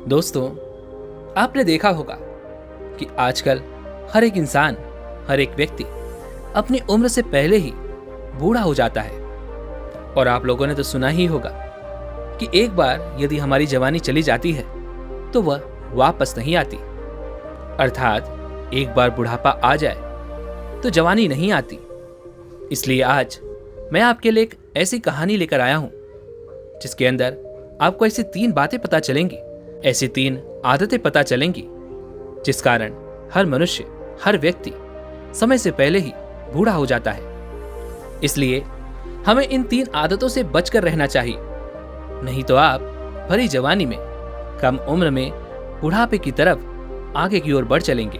दोस्तों, आपने देखा होगा कि आजकल हर एक इंसान, हर एक व्यक्ति अपनी उम्र से पहले ही बूढ़ा हो जाता है। और आप लोगों ने तो सुना ही होगा कि एक बार यदि हमारी जवानी चली जाती है तो वह वापस नहीं आती। अर्थात एक बार बुढ़ापा आ जाए तो जवानी नहीं आती। इसलिए आज मैं आपके लिए एक ऐसी कहानी लेकर आया हूं जिसके अंदर आपको ऐसी 3 बातें पता चलेंगी, ऐसी 3 आदतें पता चलेंगी जिस कारण हर मनुष्य, हर व्यक्ति समय से पहले ही बूढ़ा हो जाता है। इसलिए हमें इन 3 आदतों से बचकर रहना चाहिए, नहीं तो आप भरी जवानी में, कम उम्र में बुढ़ापे की तरफ आगे की ओर बढ़ चलेंगे।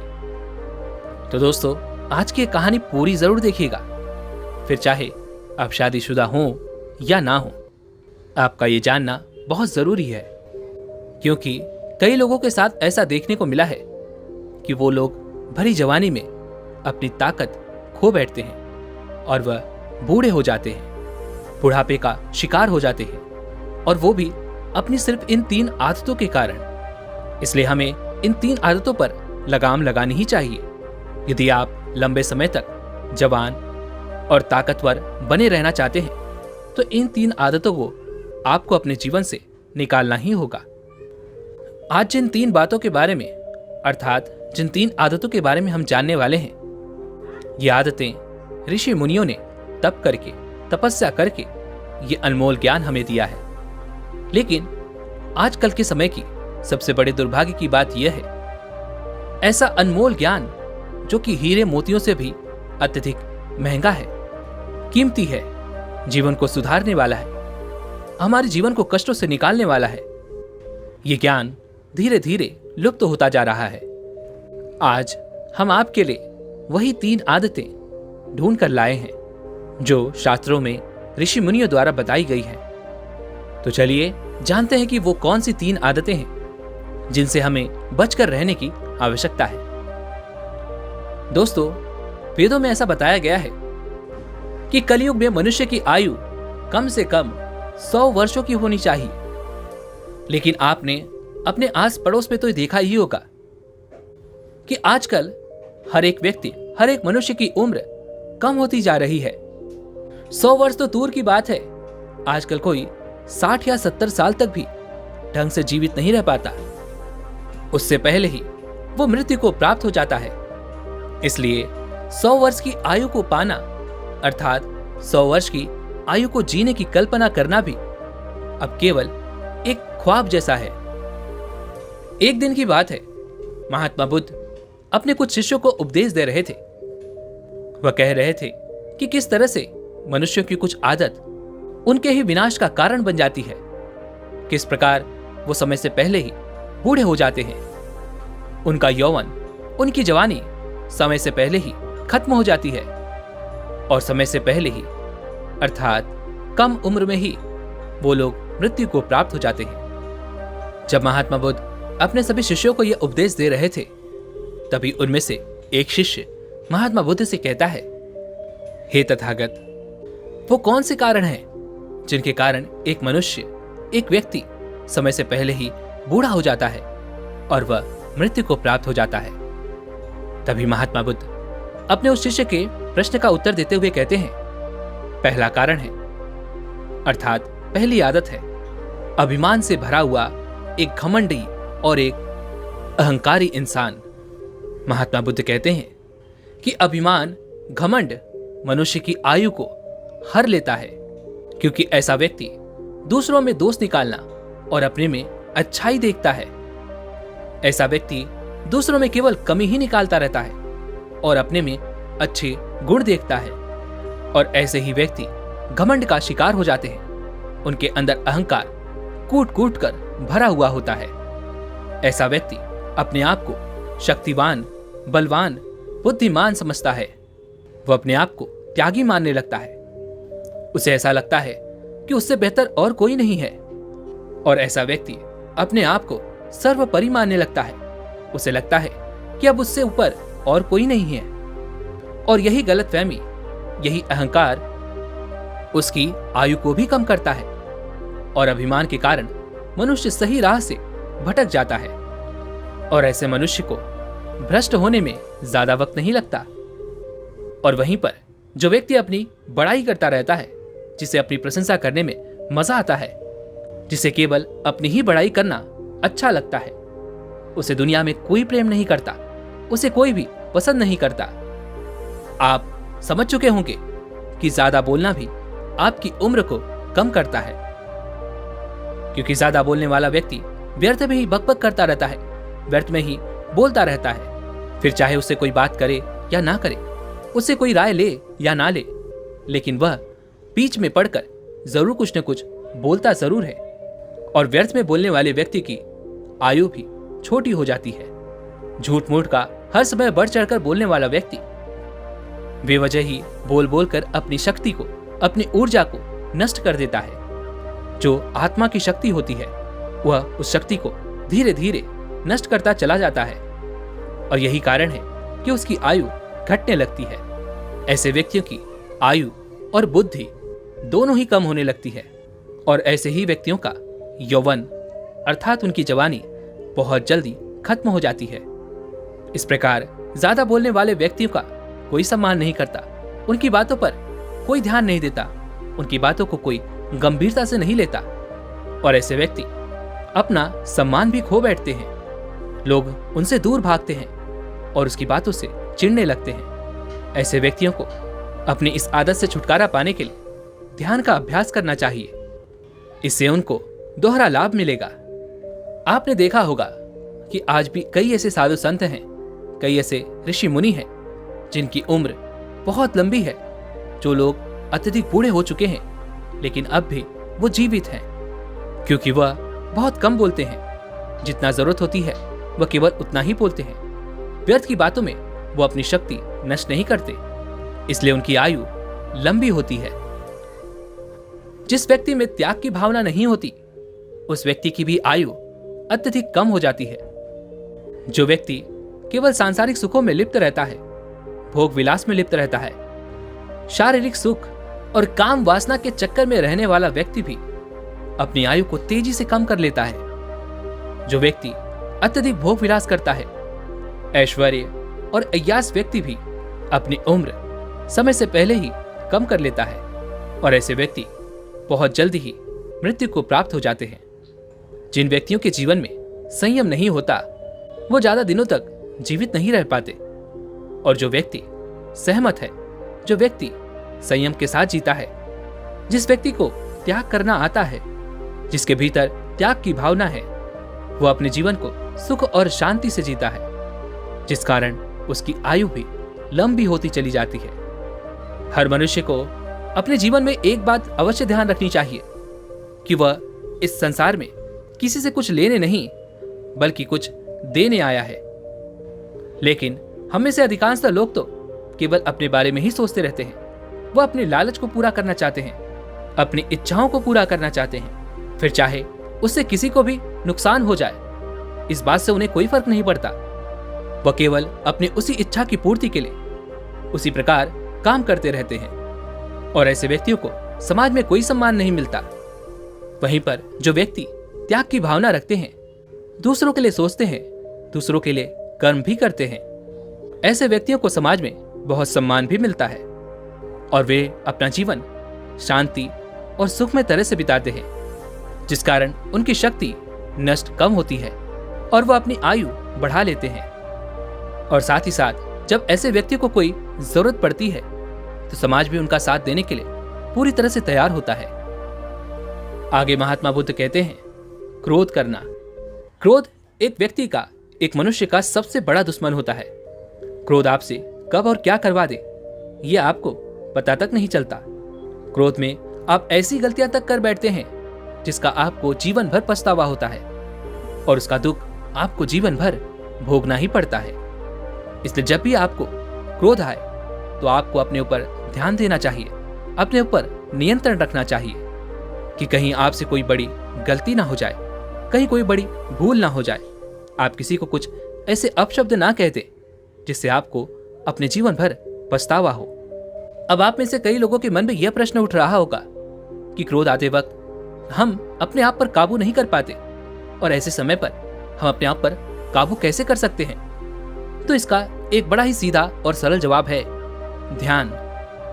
तो दोस्तों, आज की कहानी पूरी जरूर देखिएगा, फिर चाहे आप शादीशुदा हों या ना हो, आपका ये जानना बहुत जरूरी है। क्योंकि कई लोगों के साथ ऐसा देखने को मिला है कि वो लोग भरी जवानी में अपनी ताकत खो बैठते हैं और वह बूढ़े हो जाते हैं, बुढ़ापे का शिकार हो जाते हैं, और वो भी अपनी सिर्फ इन 3 आदतों के कारण। इसलिए हमें इन 3 आदतों पर लगाम लगानी ही चाहिए यदि आप लंबे समय तक जवान और ताकतवर बने रहना चाहते हैं। तो इन 3 आदतों को आपको अपने जीवन से निकालना ही होगा। आज जिन 3 बातों के बारे में, अर्थात जिन 3 आदतों के बारे में हम जानने वाले हैं, ये आदतें ऋषि मुनियों ने तप करके, तपस्या करके ये अनमोल ज्ञान हमें दिया है। लेकिन आजकल के समय की सबसे बड़े दुर्भाग्य की बात यह है, ऐसा अनमोल ज्ञान जो कि हीरे मोतियों से भी अत्यधिक महंगा है, कीमती है, जीवन को सुधारने वाला है, हमारे जीवन को कष्टों से निकालने वाला है, ये ज्ञान धीरे धीरे लुप्त होता जा रहा है। आज हम आपके लिए वही 3 आदतें ढूंढ कर लाए हैं जो शास्त्रों में ऋषि मुनियों द्वारा बताई गई हैं। तो चलिए जानते हैं कि वो कौन सी 3 आदतें हैं जिनसे हमें बचकर रहने की आवश्यकता है। दोस्तों, वेदों में ऐसा बताया गया है कि कलयुग में मनुष्य की आयु कम से कम 100 वर्षों की होनी चाहिए। लेकिन आपने अपने आस पड़ोस में तो देखा ही होगा कि आजकल हर एक व्यक्ति, हर एक मनुष्य की उम्र कम होती जा रही है। 100 वर्ष तो दूर की बात है, आजकल कोई 60 या 70 साल तक भी ढंग से जीवित नहीं रह पाता। उससे पहले ही वो मृत्यु को प्राप्त हो जाता है। इसलिए 100 वर्ष की आयु को पाना, अर्थात 100 वर्ष की आयु को जीने की कल्पना करना भी अब केवल एक ख्वाब जैसा है। एक दिन की बात है, महात्मा बुद्ध अपने कुछ शिष्यों को उपदेश दे रहे थे। वह कह रहे थे कि किस तरह से मनुष्यों की कुछ आदत उनके ही विनाश का कारण बन जाती है, किस प्रकार वो समय से पहले ही बूढ़े हो जाते हैं, उनका यौवन, उनकी जवानी समय से पहले ही खत्म हो जाती है, और समय से पहले ही, अर्थात कम उम्र में ही वो लोग मृत्यु को प्राप्त हो जाते हैं। जब महात्मा बुद्ध अपने सभी शिष्यों को यह उपदेश दे रहे थे, तभी उनमें से एक शिष्य महात्मा बुद्ध से कहता है, हे तथागत, वो कौन से कारण हैं जिनके कारण एक मनुष्य, एक व्यक्ति समय से पहले ही बूढ़ा हो जाता है और वह मृत्यु को प्राप्त हो जाता है। तभी महात्मा बुद्ध अपने उस शिष्य के प्रश्न का उत्तर देते हुए कहते हैं, पहला कारण है, अर्थात पहली आदत है, अभिमान से भरा हुआ एक घमंडी और एक अहंकारी इंसान। महात्मा बुद्ध कहते हैं कि अभिमान, घमंड मनुष्य की आयु को हर लेता है, क्योंकि ऐसा व्यक्ति दूसरों में दोष निकालना और अपने में अच्छाई देखता है। ऐसा व्यक्ति दूसरों में केवल कमी ही निकालता रहता है और अपने में अच्छे गुण देखता है। और ऐसे ही व्यक्ति घमंड का शिकार हो जाते हैं। उनके अंदर अहंकार कूट कूट कर भरा हुआ होता है। ऐसा व्यक्ति अपने आप को शक्तिवान, बलवान, बुद्धिमान समझता है। वह अपने आप को त्यागी मानने लगता है। उसे ऐसा लगता है कि उससे बेहतर और कोई नहीं है। और ऐसा व्यक्ति अपने आप को सर्वोपरि मानने लगता है। उसे लगता है कि अब उससे ऊपर और कोई नहीं है। और यही गलतफहमी, यही अहंकार उसकी आयु को भी कम करता है। और अभिमान के कारण मनुष्य सही राह से भटक जाता है और ऐसे मनुष्य को भ्रष्ट होने में ज्यादा वक्त नहीं लगता। और वहीं पर जो व्यक्ति अपनी बड़ाई करता रहता है, जिसे अपनी प्रशंसा करने में मजा आता है, जिसे केवल अपनी ही बड़ाई करना अच्छा लगता है, उसे दुनिया में कोई प्रेम नहीं करता, उसे कोई भी पसंद नहीं करता। आप समझ चुके होंगे कि ज्यादा बोलना भी आपकी उम्र को कम करता है, क्योंकि ज्यादा बोलने वाला व्यक्ति व्यर्थ में ही बकबक करता रहता है, व्यर्थ में ही बोलता रहता है। फिर चाहे उससे कोई बात करे या ना करे, उससे कोई राय ले या ना ले, लेकिन वह बीच में पड़कर जरूर कुछ न कुछ बोलता जरूर है। और व्यर्थ में बोलने वाले व्यक्ति की आयु भी छोटी हो जाती है। झूठ मूठ का हर समय बढ़ चढ़कर बोलने वाला व्यक्ति बेवजह ही बोल बोल कर अपनी शक्ति को, अपनी ऊर्जा को नष्ट कर देता है। जो आत्मा की शक्ति होती है, वह उस शक्ति को धीरे धीरे नष्ट करता चला जाता है और यही कारण है कि उसकी आयु घटने लगती है। ऐसे व्यक्तियों की आयु और बुद्धि दोनों ही कम होने लगती है और ऐसे ही व्यक्तियों का यौवन अर्थात उनकी जवानी बहुत जल्दी खत्म हो जाती है। इस प्रकार ज्यादा बोलने वाले व्यक्तियों का कोई सम्मान नहीं करता, उनकी बातों पर कोई ध्यान नहीं देता, उनकी बातों को कोई गंभीरता से नहीं लेता और ऐसे व्यक्ति अपना सम्मान भी खो बैठते हैं। लोग उनसे दूर भागते हैं और उसकी बातों से चिढ़ने लगते हैं। ऐसे व्यक्तियों को अपनी इस आदत से छुटकारा पाने के लिए ध्यान का अभ्यास करना चाहिए। इससे उनको दोहरा लाभ मिलेगा। आपने देखा होगा कि आज भी कई ऐसे साधु संत हैं, कई ऐसे ऋषि मुनि हैं जिनकी उम्र बहुत लंबी है, जो लोग अत्यधिक बूढ़े हो चुके हैं लेकिन अब भी वो जीवित हैं, क्योंकि वह बहुत कम बोलते हैं। जितना जरूरत होती है वह केवल उतना ही बोलते हैं। व्यर्थ की बातों में वो अपनी शक्ति नष्ट नहीं करते, इसलिए उनकी आयु लंबी होती है। जिस व्यक्ति में त्याग की भावना नहीं होती, उस व्यक्ति की भी आयु अत्यधिक कम हो जाती है। जो व्यक्ति केवल सांसारिक सुखों में लिप्त रहता है, भोग विलास में लिप्त रहता है, शारीरिक सुख और काम वासना के चक्कर में रहने वाला व्यक्ति भी अपनी आयु को तेजी से कम कर लेता है। जो व्यक्ति अत्यधिक भोग विलास करता है, ऐश्वर्य और अय्यास व्यक्ति भी अपनी उम्र समय से पहले ही कम कर लेता है और ऐसे व्यक्ति बहुत जल्दी ही मृत्यु को प्राप्त हो जाते हैं। जिन व्यक्तियों के जीवन में संयम नहीं होता, वो ज्यादा दिनों तक जीवित नहीं रह पाते और जो व्यक्ति सहमत है, जो व्यक्ति संयम के साथ जीता है, जिस व्यक्ति को त्याग करना आता है, जिसके भीतर त्याग की भावना है, वो अपने जीवन को सुख और शांति से जीता है, जिस कारण उसकी आयु भी लंबी होती चली जाती है। हर मनुष्य को अपने जीवन में एक बात अवश्य ध्यान रखनी चाहिए कि वह इस संसार में किसी से कुछ लेने नहीं बल्कि कुछ देने आया है। लेकिन हम में से अधिकांशतः लोग तो केवल अपने बारे में ही सोचते रहते हैं। वह अपने लालच को पूरा करना चाहते हैं, अपनी इच्छाओं को पूरा करना चाहते हैं, फिर चाहे उससे किसी को भी नुकसान हो जाए, इस बात से उन्हें कोई फर्क नहीं पड़ता। वह केवल अपनी उसी इच्छा की पूर्ति के लिए उसी प्रकार काम करते रहते हैं और ऐसे व्यक्तियों को समाज में कोई सम्मान नहीं मिलता। वहीं पर जो व्यक्ति त्याग की भावना रखते हैं, दूसरों के लिए सोचते हैं, दूसरों के लिए कर्म भी करते हैं, ऐसे व्यक्तियों को समाज में बहुत सम्मान भी मिलता है और वे अपना जीवन शांति और सुखमय तरह से बिताते हैं, जिस कारण उनकी शक्ति नष्ट कम होती है और वह अपनी आयु बढ़ा लेते हैं। और साथ ही साथ जब ऐसे व्यक्ति को कोई जरूरत पड़ती है तो समाज भी उनका साथ देने के लिए पूरी तरह से तैयार होता है। आगे महात्मा बुद्ध कहते हैं, क्रोध करना। क्रोध एक व्यक्ति का, एक मनुष्य का सबसे बड़ा दुश्मन होता है। क्रोध आपसे कब और क्या करवा दे, ये आपको पता तक नहीं चलता। क्रोध में आप ऐसी गलतियां तक कर बैठते हैं जिसका आपको जीवन भर पछतावा होता है और उसका दुख आपको जीवन भर भोगना ही पड़ता है। इसलिए जब भी आपको क्रोध आए तो आपको अपने ऊपर ध्यान देना चाहिए, अपने ऊपर नियंत्रण रखना चाहिए कि कहीं आपसे कोई बड़ी गलती ना हो जाए, कहीं कोई बड़ी भूल ना हो जाए, आप किसी को कुछ ऐसे अपशब्द ना कह दे जिससे आपको अपने जीवन भर पछतावा हो। अब आप में से कई लोगों के मन में यह प्रश्न उठ रहा होगा कि क्रोध आते वक्त हम अपने आप पर काबू नहीं कर पाते और ऐसे समय पर हम अपने आप पर काबू कैसे कर सकते हैं? तो इसका एक बड़ा ही सीधा और सरल जवाब है ध्यान।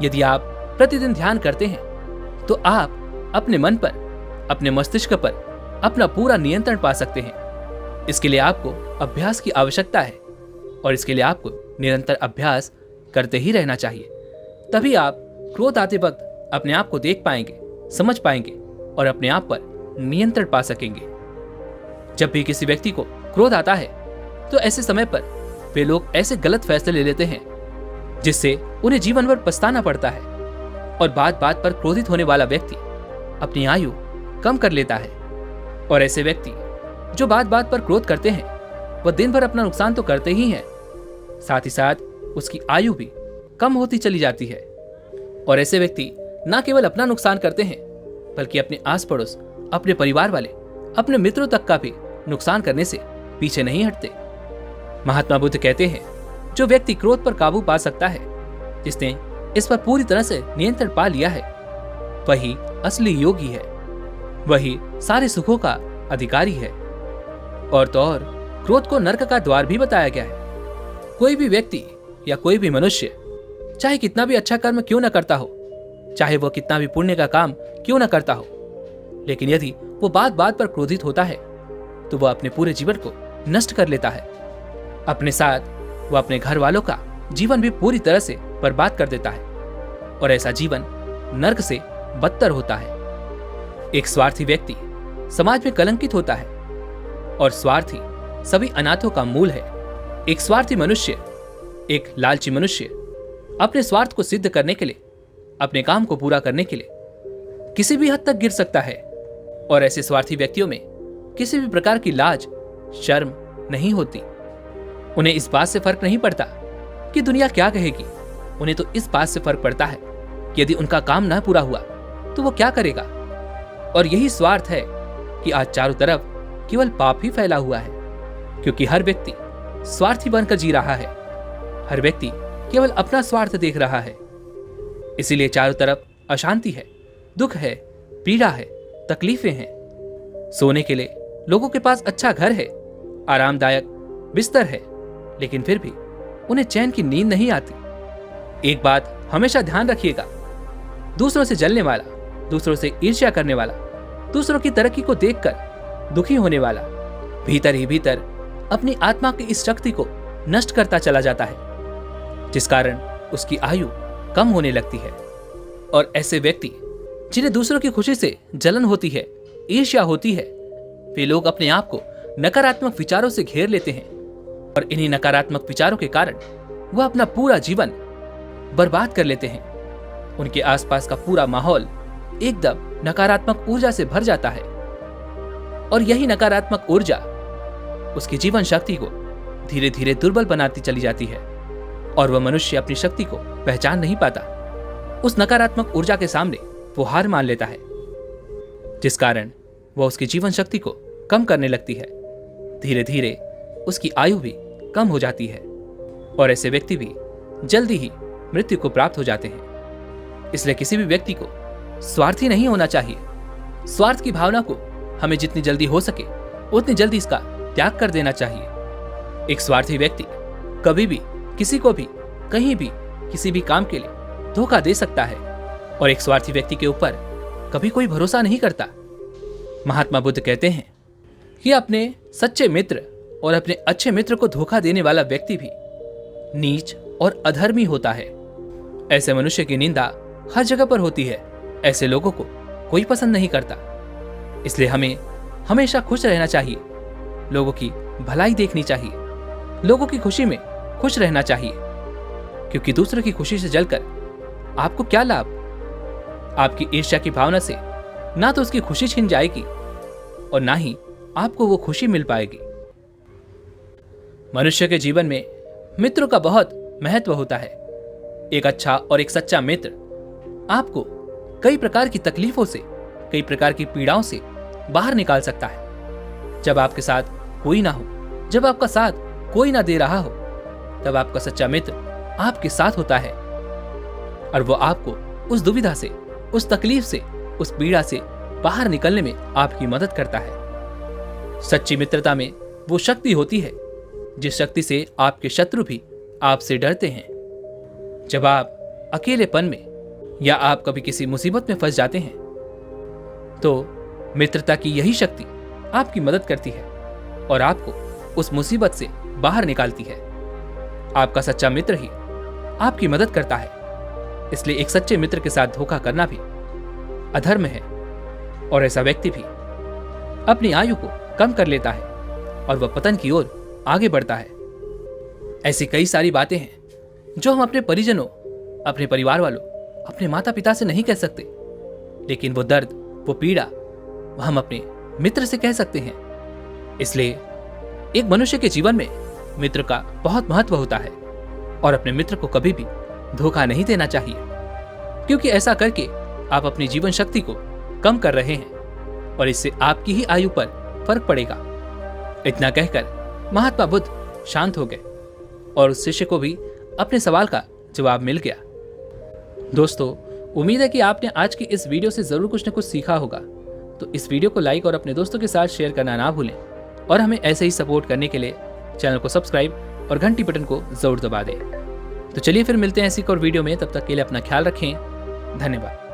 यदि आप प्रतिदिन ध्यान करते हैं तो आप अपने मन पर, अपने मस्तिष्क पर अपना पूरा नियंत्रण पा सकते हैं। इसके लिए आपको अभ्यास की आवश्यकता है और इसके लिए आपको निरंतर अभ्यास करते ही रहना चाहिए। तभी आप क्रोध आते वक्त अपने आप को देख पाएंगे, समझ पाएंगे और अपने आप पर नियंत्रण पा सकेंगे। जब भी किसी व्यक्ति को क्रोध आता है तो ऐसे समय पर वे लोग ऐसे गलत फैसले ले लेते हैं जिससे उन्हें जीवन भर पछताना पड़ता है। और बात बात पर क्रोधित होने वाला व्यक्ति अपनी आयु कम कर लेता है। और ऐसे व्यक्ति जो बात बात पर क्रोध करते हैं वह दिन भर अपना नुकसान तो करते ही हैं, साथ ही साथ उसकी आयु भी कम होती चली जाती है। और ऐसे व्यक्ति न केवल अपना नुकसान करते हैं बल्कि अपने आस पड़ोस, अपने परिवार वाले, अपने मित्रों तक का भी नुकसान करने से पीछे नहीं हटते। महात्मा बुद्ध कहते हैं जो व्यक्ति क्रोध पर काबू पा सकता है, जिसने इस पर पूरी तरह से नियंत्रण पा लिया है, वही असली योगी है, वही सारे सुखों का अधिकारी है। और तो और क्रोध को नरक का द्वार भी बताया गया है। कोई भी व्यक्ति या कोई भी मनुष्य चाहे कितना भी अच्छा कर्म क्यों न करता हो, चाहे वो कितना भी पुण्य का काम क्यों न करता हो, लेकिन यदि वो बात बात पर क्रोधित होता है तो वह अपने पूरे जीवन को नष्ट कर लेता है। अपने साथ वह अपने घर वालों का जीवन भी पूरी तरह से बर्बाद कर देता है और ऐसा जीवन नरक से बदतर होता है। एक स्वार्थी व्यक्ति समाज में कलंकित होता है और स्वार्थी सभी अनाथों का मूल है। एक स्वार्थी मनुष्य, एक लालची मनुष्य अपने स्वार्थ को सिद्ध करने के लिए, अपने काम को पूरा करने के लिए किसी भी हद तक गिर सकता है। और ऐसे स्वार्थी व्यक्तियों में किसी भी प्रकार की लाज, शर्म नहीं होती। उन्हें इस बात से फर्क नहीं पड़ता कि दुनिया क्या कहेगी। उन्हें तो इस बात से फर्क पड़ता है कि यदि उनका काम न पूरा हुआ तो वो क्या करेगा। और यही स्वार्थ है कि आज चारों तरफ केवल पाप ही फैला हुआ है, क्योंकि हर व्यक्ति स्वार्थी बनकर जी रहा है। हर व्यक्ति केवल अपना स्वार्थ देख रहा है। इसीलिए चारों तरफ अशांति है, दुख है, पीड़ा है, तकलीफें हैं। सोने के लिए लोगों के पास अच्छा घर है, आरामदायक बिस्तर है, लेकिन फिर भी उन्हें चैन की नींद नहीं आती। एक बात हमेशा ध्यान रखिएगा, दूसरों से जलने वाला, दूसरों से ईर्ष्या करने वाला, दूसरों की तरक्की को देखकर दुखी होने वाला भीतर ही भीतर अपनी आत्मा की इस शक्ति को नष्ट करता चला जाता है, जिस कारण उसकी आयु कम होने लगती है। और ऐसे व्यक्ति जिन्हें दूसरों की खुशी से जलन होती है, ईर्ष्या होती है, वे लोग अपने आप को नकारात्मक विचारों से घेर लेते हैं और इन्हीं नकारात्मक विचारों के कारण वह अपना पूरा जीवन बर्बाद कर लेते हैं। उनके आसपास का पूरा माहौल एकदम नकारात्मक ऊर्जा से भर जाता है और यही नकारात्मक ऊर्जा उसकी जीवन शक्ति को धीरे धीरे दुर्बल बनाती चली जाती है और वह मनुष्य अपनी शक्ति को पहचान नहीं पाता। उस नकारात्मक ऊर्जा के सामने वो हार मान लेता है, जिस कारण वह उसकी जीवन शक्ति को कम करने लगती है। धीरे धीरे उसकी आयु भी कम हो जाती है और ऐसे व्यक्ति भी जल्दी ही मृत्यु को प्राप्त हो जाते हैं। इसलिए किसी भी व्यक्ति को स्वार्थी नहीं होना चाहिए। स्वार्थ की भावना को हमें जितनी जल्दी हो सके उतनी जल्दी इसका त्याग कर देना चाहिए। एक स्वार्थी व्यक्ति कभी भी किसी को भी कहीं भी किसी भी काम के लिए धोखा दे सकता है और एक स्वार्थी व्यक्ति के ऊपर कभी कोई भरोसा नहीं करता। महात्मा बुद्ध कहते हैं कि अपने सच्चे मित्र और अपने अच्छे मित्र को धोखा देने वाला व्यक्ति भी नीच और अधर्मी होता है। ऐसे मनुष्य की निंदा हर जगह पर होती है। ऐसे लोगों को कोई पसंद नहीं करता। इसलिए हमें हमेशा खुश रहना चाहिए, लोगों की भलाई देखनी चाहिए, लोगों की खुशी में खुश रहना चाहिए, क्योंकि दूसरों की खुशी से जलकर आपको क्या लाभ। आपकी ईर्ष्या की भावना से ना तो उसकी खुशी छिन जाएगी और ना ही आपको वो खुशी मिल पाएगी। मनुष्य के जीवन में मित्रों का बहुत महत्व होता है। एक अच्छा और एक सच्चा मित्र आपको कई प्रकार की तकलीफों से, कई प्रकार की पीड़ाओं से बाहर निकाल सकता है। जब आपके साथ कोई ना हो, जब आपका साथ कोई ना दे रहा हो, तब आपका सच्चा मित्र आपके साथ होता है और वो आपको उस दुविधा से, उस तकलीफ से, उस पीड़ा से बाहर निकलने में आपकी मदद करता है। सच्ची मित्रता में वो शक्ति होती है जिस शक्ति से आपके शत्रु भी आपसे डरते हैं। जब आप अकेलेपन में या आप कभी किसी मुसीबत में फंस जाते हैं तो मित्रता की यही शक्ति आपकी मदद करती है और आपको उस मुसीबत से बाहर निकालती है। आपका सच्चा मित्र ही आपकी मदद करता है, इसलिए एक सच्चे मित्र के साथ धोखा करना भी अधर्म है और ऐसा व्यक्ति भी अपनी आयु को कम कर लेता है और वह पतन की ओर आगे बढ़ता है। ऐसी कई सारी बातें हैं जो हम अपने परिजनों, अपने परिवार वालों, अपने माता पिता से नहीं कह सकते, लेकिन वो दर्द, वो पीड़ा हम अपने मित्र से कह सकते हैं। इसलिए एक मनुष्य के जीवन में मित्र का बहुत महत्व होता है और अपने मित्र को कभी भी धोखा नहीं देना चाहिए, क्योंकि ऐसा करके आप अपनी जीवन शक्ति को कम कर रहे हैं और इससे आपकी ही आयु पर फर्क पड़ेगा। इतना कहकर महात्मा बुद्ध शांत हो गए और उस शिष्य को भी अपने सवाल का जवाब मिल गया। दोस्तों, उम्मीद है कि आपने आज की इस वीडियो से जरूर कुछ न कुछ सीखा होगा। तो इस वीडियो को लाइक और अपने दोस्तों के साथ शेयर करना ना भूलें और हमें ऐसे ही सपोर्ट करने के लिए चैनल को सब्सक्राइब और घंटी बटन को जरूर दबा दें। तो चलिए फिर मिलते हैं ऐसी एक और वीडियो में। तब तक के लिए अपना ख्याल रखें। धन्यवाद।